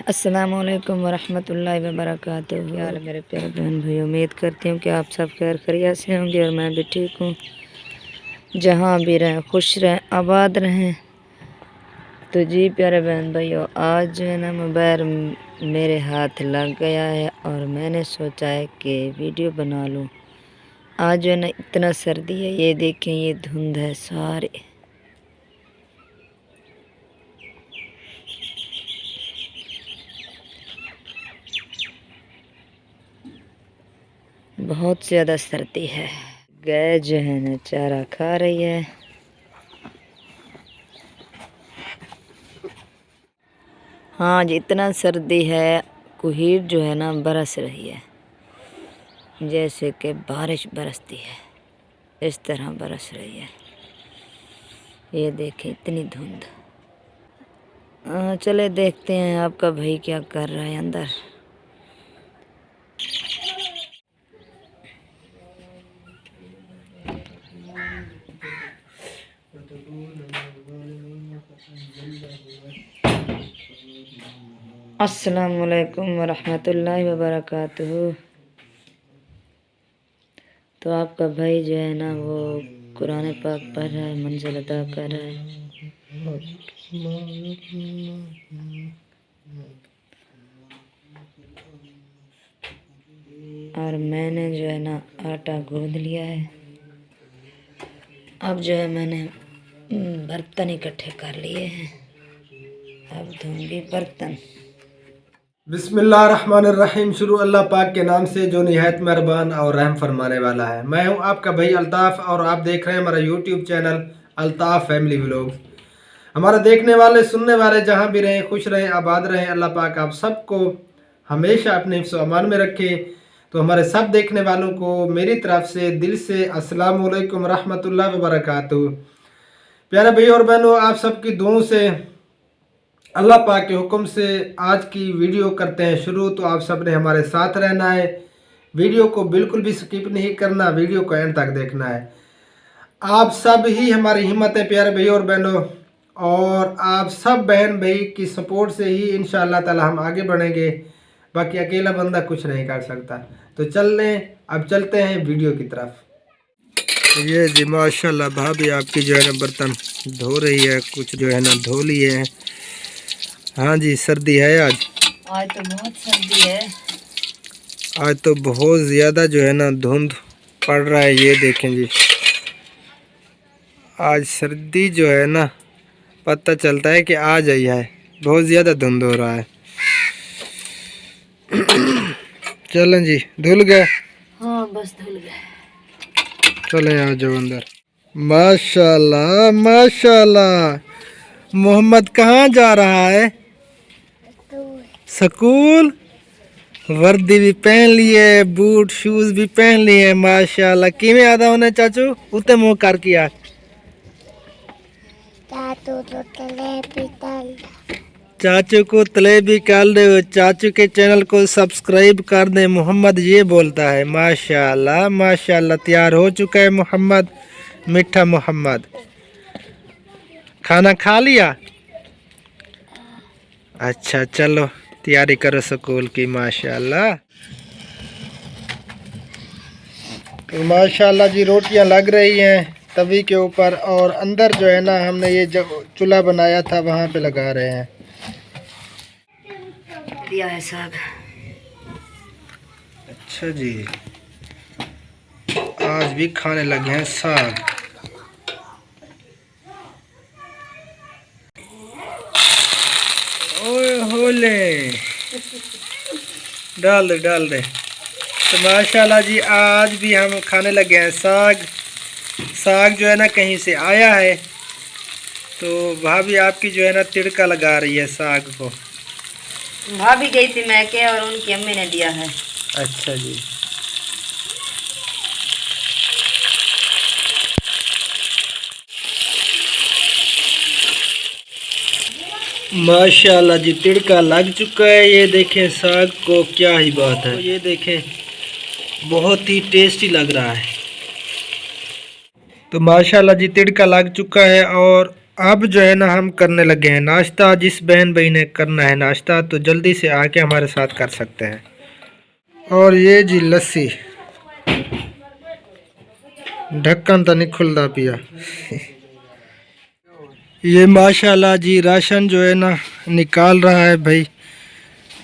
अस्सलामुअलैकुम वरहमतुल्लाहि वबरकातुहू। यार मेरे प्यारे बहन भाई, उम्मीद करती हूँ कि आप सब खैर खैरियत से होंगे और मैं भी ठीक हूँ। जहाँ भी रहें खुश रहें आबाद रहें। तो जी प्यारे बहन भाइयों, आज जो है ना मोबाइल मेरे हाथ लग गया है और मैंने सोचा है कि वीडियो बना लूँ। आज जो है ना इतना सर्दी है, ये देखें ये धुंध है सारे। बहुत ज़्यादा सर्दी है। गाय जो है ना चारा खा रही है। हाँ जी, इतना सर्दी है, कुहीर जो है ना बरस रही है, जैसे कि बारिश बरसती है इस तरह बरस रही है। ये देखें इतनी धुंध। चले देखते हैं आपका भाई क्या कर रहा है अंदर। अस्सलामुअलैकुम वरहमतुल्लाहि वबरकातुहू। तो आपका भाई जो है ना वो कुरान पाक पढ़ रहा है, मंजिल अदा कर रहा है। और मैंने जो है ना आटा गूंद लिया है। अब जो है मैंने बर्तन इकट्ठे कर लिए हैं, अब धोंगी बर्तन। बिस्मिल्लाहिर्रहमानिर्रहीम। शुरू अल्लाह पाक के नाम से जो निहायत मेहरबान और रहम फरमाने वाला है। मैं हूं आपका भाई अल्ताफ़ और आप देख रहे हैं हमारा YouTube channel Altaf family vlogs. हमारा देखने वाले सुनने वाले जहां भी रहें खुश रहें आबाद रहें। अल्लाह पाक आप सबको हमेशा अपने हिफ्ज़ व अमान में रखे। तो हमारे सब देखने वालों को मेरी तरफ से दिल से अस्सलाम वालेकुम रहमतुल्लाहि व बरकातुहू। प्यारे भाई और बहनों, आप सबकी दुआओं से अल्लाह पाक के हुक्म से आज की वीडियो करते हैं शुरू। तो आप सब ने हमारे साथ रहना है, वीडियो को बिल्कुल भी स्किप नहीं करना, वीडियो को एंड तक देखना है। आप सब ही हमारी हिम्मत है प्यारे भाई और बहनों, और आप सब बहन भाई की सपोर्ट से ही इंशाअल्लाह ताला हम आगे बढ़ेंगे। बाकी अकेला बंदा कुछ नहीं कर सकता। तो अब चलते हैं वीडियो की तरफ। ये जी माशाल्लाह भाभी आपकी जो है ना बर्तन धो रही है, कुछ जो है ना धो लिए हैं। हाँ जी, सर्दी है आज तो बहुत सर्दी है। आज तो बहुत ज़्यादा जो है ना धुंध पड़ रहा है। ये देखें जी, आज सर्दी जो है ना पता चलता है कि आ जाई है, बहुत ज़्यादा धुंध हो रहा है। चलें जी, धुल गए? हाँ बस धुल गए। चलें आ जाओ अंदर। माशाल्लाह माशाल्लाह। मोहम्मद कहाँ जा रहा है? स्कूल। वर्दी भी पहन लिए, बूट शूज भी पहन लिए। माशाल्लाह। किमें आदा होने चाचू उते मुँह कर किया। चाचू को तले भी कर दे, चाचू के चैनल को सब्सक्राइब कर दे। मोहम्मद ये बोलता है। माशाल्लाह माशाल्लाह। तैयार हो चुका है मोहम्मद, मीठा मोहम्मद। खाना खा लिया? अच्छा चलो तैयारी करो स्कूल की। माशाल्लाह। तो माशाल्लाह जी रोटियां लग रही हैं तवी के ऊपर, और अंदर जो है ना हमने ये जो चूल्हा बनाया था वहाँ पे लगा रहे हैं। दिया है साग। अच्छा जी, आज भी खाने लगे हैं साग। ओए होले, डाल दे डाल दे। तो माशाल्लाह जी आज भी हम खाने लगे हैं साग। साग जो है ना कहीं से आया है, तो भाभी आपकी जो है ना तिड़का लगा रही है साग को। भाभी गई थी मैके और उनकी अम्मी ने दिया है। अच्छा जी। माशाल्लाह जी तिड़का लग चुका है। ये देखें साग को, क्या ही बात है। ये देखें बहुत ही टेस्टी लग रहा है। तो माशाल्लाह जी तिड़का लग चुका है और अब जो है ना हम करने लगे हैं नाश्ता। जिस बहन भाई ने करना है नाश्ता तो जल्दी से आके हमारे साथ कर सकते हैं। और ये जी लस्सी, ढक्कन तो नहीं खुलता पिया। ये माशाल्लाह जी राशन जो है ना निकाल रहा है भाई।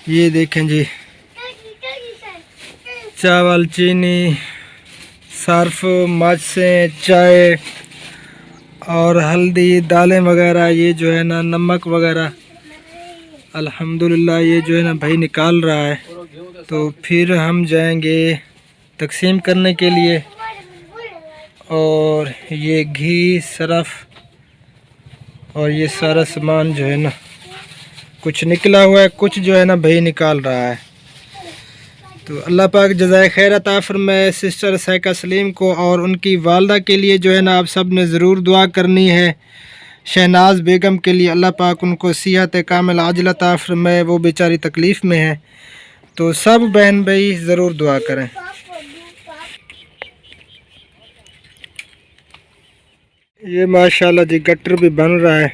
ये देखें जी, चावल, चीनी, सर्फ, मिर्चें, चाय और हल्दी, दालें वगैरह, ये जो है ना नमक वगैरह। अल्हम्दुलिल्लाह ये जो है ना भाई निकाल रहा है। तो फिर हम जाएंगे तकसीम करने के लिए। और ये घी, सरफ और ये सारा सामान जो है ना कुछ निकला हुआ है, कुछ जो है ना भाई निकाल रहा है। तो अल्लाह पाक जज़ाए खैर अता फरमाए सिस्टर सैका सलीम को और उनकी वालदा के लिए जो है ना आप सब ने ज़रूर दुआ करनी है। शहनाज बेगम के लिए अल्लाह पाक उनको सिहत कामिल आजिल अता फरमाए, वो बेचारी तकलीफ़ में है। तो सब बहन भाई ज़रूर दुआ करें। ये माशाल्लाह जी गटर भी बन रहा है।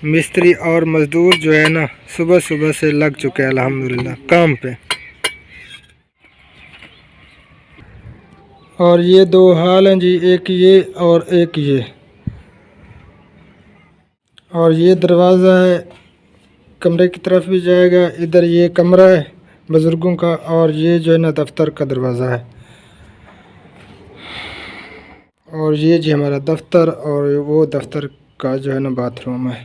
मिस्त्री और मज़दूर जो है ना सुबह सुबह से लग चुके हैं अल्हम्दुलिल्लाह काम पे। और ये दो हाल हैं जी, एक ये और एक ये। और ये दरवाज़ा है, कमरे की तरफ भी जाएगा। इधर ये कमरा है बुज़ुर्गों का और ये जो है ना दफ्तर का दरवाज़ा है। और ये जी हमारा दफ्तर और वो दफ्तर का जो है ना बाथरूम है।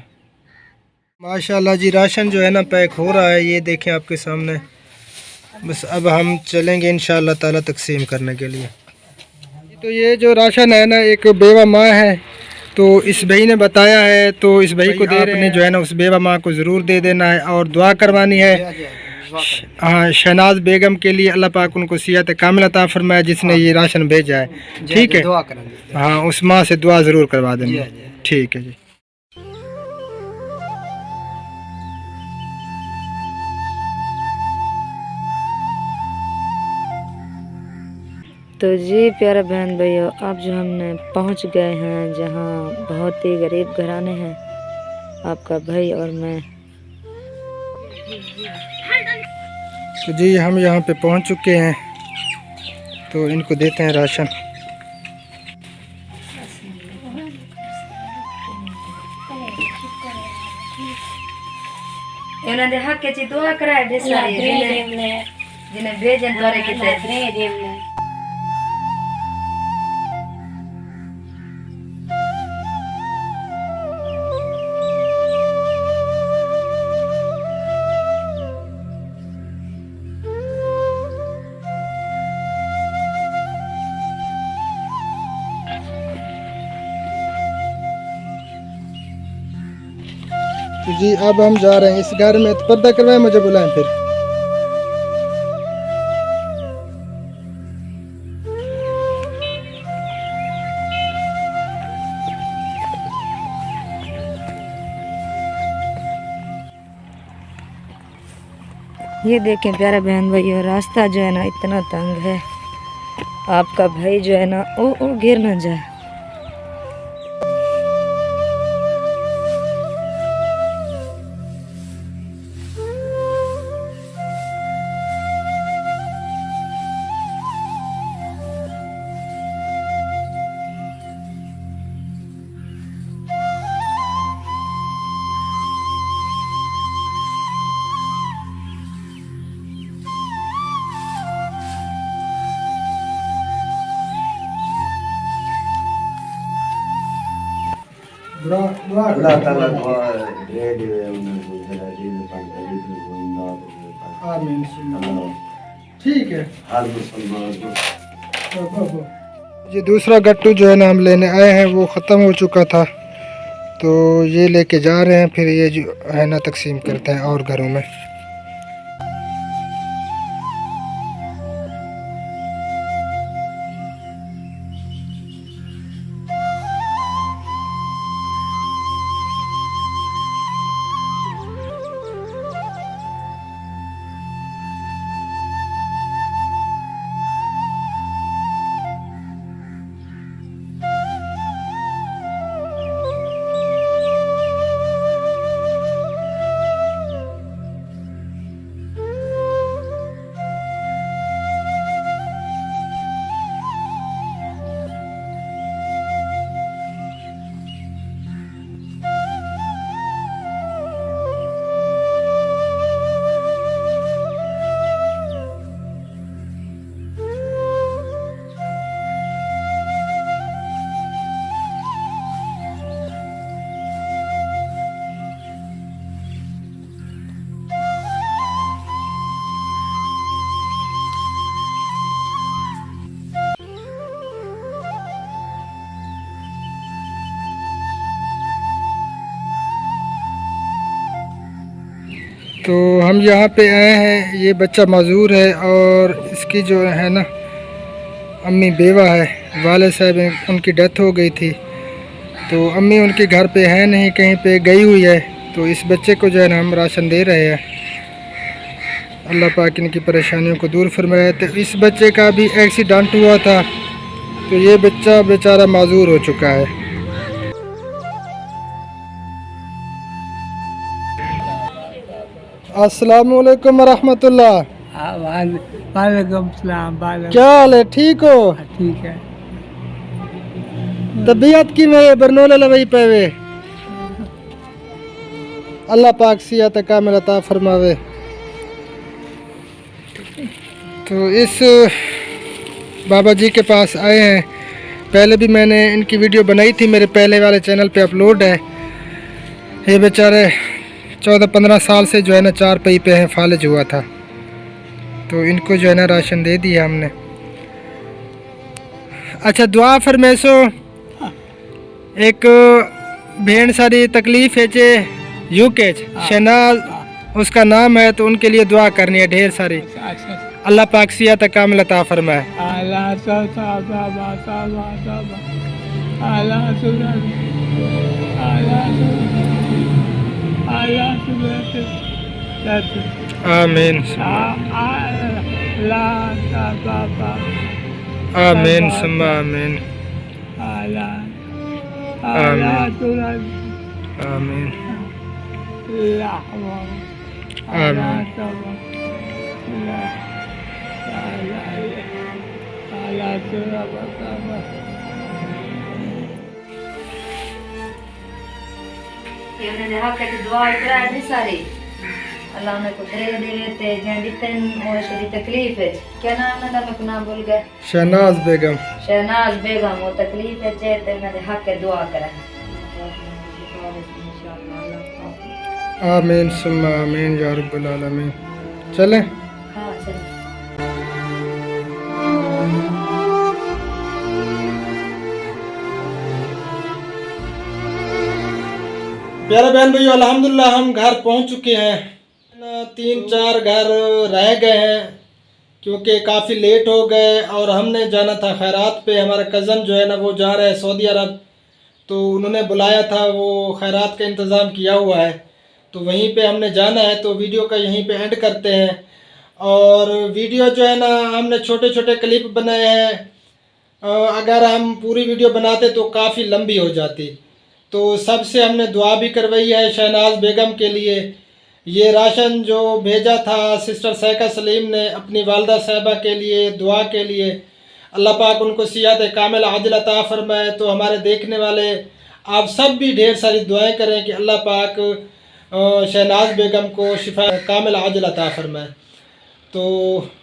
माशाल्लाह जी राशन जो है ना पैक हो रहा है, ये देखें आपके सामने। बस अब हम चलेंगे इंशाअल्लाह ताला तकसीम करने के लिए। तो ये जो राशन है ना एक बेवा माँ है, तो इस भाई ने बताया है, तो इस भाई को आपने जो है ना उस बेवा माँ को ज़रूर दे देना है और दुआ करवानी है। हाँ, शहनाज बेगम के लिए अल्लाह पाक उनको सिहत कामिल अता फरमाए जिसने ये राशन भेजा है। ठीक है, हाँ उस माँ से दुआ ज़रूर करवा देंगे। ठीक है जी। तो जी प्यारे बहन भाइयों, अब जो हमने पहुंच गए हैं जहां बहुत ही गरीब घराने हैं, आपका भाई और मैं। तो जी हम यहाँ पे पहुँच चुके हैं, तो इनको देते हैं राशन। इन्होंने हक के ची दुआ कराए बेचारे जिन्हें भेजन तोरे किते। तो जी अब हम जा रहे हैं इस घर में, तो पर्दा करवाएं, मुझे बुलाएं फिर। ये देखें प्यारे बहन भाइयों, रास्ता जो है ना इतना तंग है, आपका भाई जो है ना ओ गिर ना जाए। Allah Taala dua dia untuk jadi pantai itu guna आमीन। ठीक है, हर मुसलमान को ये दूसरा गट्टू जो है ना हम लेने आए हैं वो ख़त्म हो चुका था, तो ये लेके जा रहे हैं। फिर ये जो है ना तकसीम करते हैं और घरों में। तो हम यहाँ पे आए हैं, ये बच्चा माजूर है और इसकी जो है ना अम्मी बेवा है, वाले साहब उनकी डेथ हो गई थी, तो अम्मी उनके घर पे है नहीं, कहीं पे गई हुई है। तो इस बच्चे को जो है ना हम राशन दे रहे हैं। अल्लाह पाक इनकी परेशानियों को दूर फरमाए। तो इस बच्चे का भी एक्सीडेंट हुआ था, तो ये बच्चा बेचारा माजूर हो चुका है। अस्सलाम वालेकुम रहमतुल्लाह। वालेकुम सलाम। क्या हाल है, ठीक हो? ठीक है। तबीयत की मेरे बरनोले लवई पेवे, अल्लाह पाक सियात कामिल अता फरमावे। तो इस बाबा जी के पास आए हैं, पहले भी मैंने इनकी वीडियो बनाई थी, मेरे पहले वाले चैनल पे अपलोड है। ये बेचारे 14-15 साल से जो है ना 4 पई पे हैं, फालिज हुआ था, तो इनको जो है ना राशन दे दिया हमने। अच्छा दुआ फरमेसो, एक भेड़ सारी तकलीफ है चे यूके शहनाज उसका नाम है, तो उनके लिए दुआ करनी है ढेर सारी। अल्लाह पाक सियात कामिल अता फरमाए। आमीन आमीन सुम्मा आमीन आमीन दुआ इतरा सारी अल्लाह ने को दे देवे ते जंदी तन और शरी तकलीफ है। क्या नाम है मैं को नाम भूल गया। शहनाज बेगम। शहनाज बेगम वो तकलीफ है जे ते मैं हक के दुआ करें। आमीन सुम्मा आमीन या रब्बल आलमीन। चलें। हां चल। प्यारे बहन भाइयों, अल्हम्दुलिल्लाह हम घर पहुंच चुके हैं। 3-4 घर रह गए हैं क्योंकि काफ़ी लेट हो गए और हमने जाना था खैरात पे। हमारा कज़न जो है ना वो जा रहा है सऊदी अरब, तो उन्होंने बुलाया था, वो खैरात का इंतज़ाम किया हुआ है, तो वहीं पे हमने जाना है। तो वीडियो का यहीं पे एंड करते हैं। और वीडियो जो है ना हमने छोटे छोटे क्लिप बनाए हैं, अगर हम पूरी वीडियो बनाते तो काफ़ी लंबी हो जाती। तो सबसे हमने दुआ भी करवाई है शहनाज बेगम के लिए। ये राशन जो भेजा था सिस्टर सैका सलीम ने अपनी वालदा साहिबा के लिए, दुआ के लिए, अल्लाह पाक उनको सियात कामिल आजिल अता फरमाए। तो हमारे देखने वाले आप सब भी ढेर सारी दुआएं करें कि अल्लाह पाक शहनाज बेगम को शिफा कामिल आजिल अता फरमाए। तो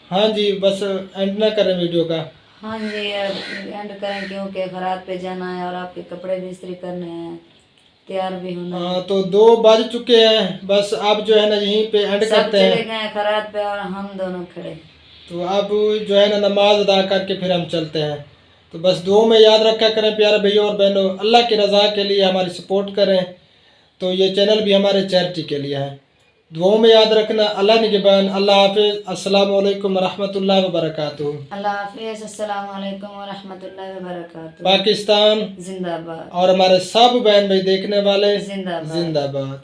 हाँ जी, बस एंड ना करें वीडियो का। हाँ जी एंड करें क्योंकि खरात पे जाना है और आपके कपड़े भी इस्त्री करने हैं, तैयार भी होना है। तो 2 बज चुके हैं, बस अब जो है ना यहीं पे एंड करते हैं। चले गए खरात पे और हम दोनों खड़े। तो अब जो है ना नमाज अदा करके फिर हम चलते हैं। तो बस दुआ में याद रखा करें प्यारे भैया और बहनों, अल्लाह की रज़ा के लिए हमारी सपोर्ट करें। तो ये चैनल भी हमारे चैरिटी के लिए है। दुआ में याद रखना। अल्लाह निगहबान। अल्लाह हाफिज़। अस्सलामु अलैकुम रहमतुल्लाहि व बरकातुहू। अल्लाह हाफिज़। अस्सलामु अलैकुम व रहमतुल्लाहि व बरकातुहू। पाकिस्तान जिंदाबाद। और हमारे सब बहन भाई देखने वाले जिंदाबाद। जिंदाबाद।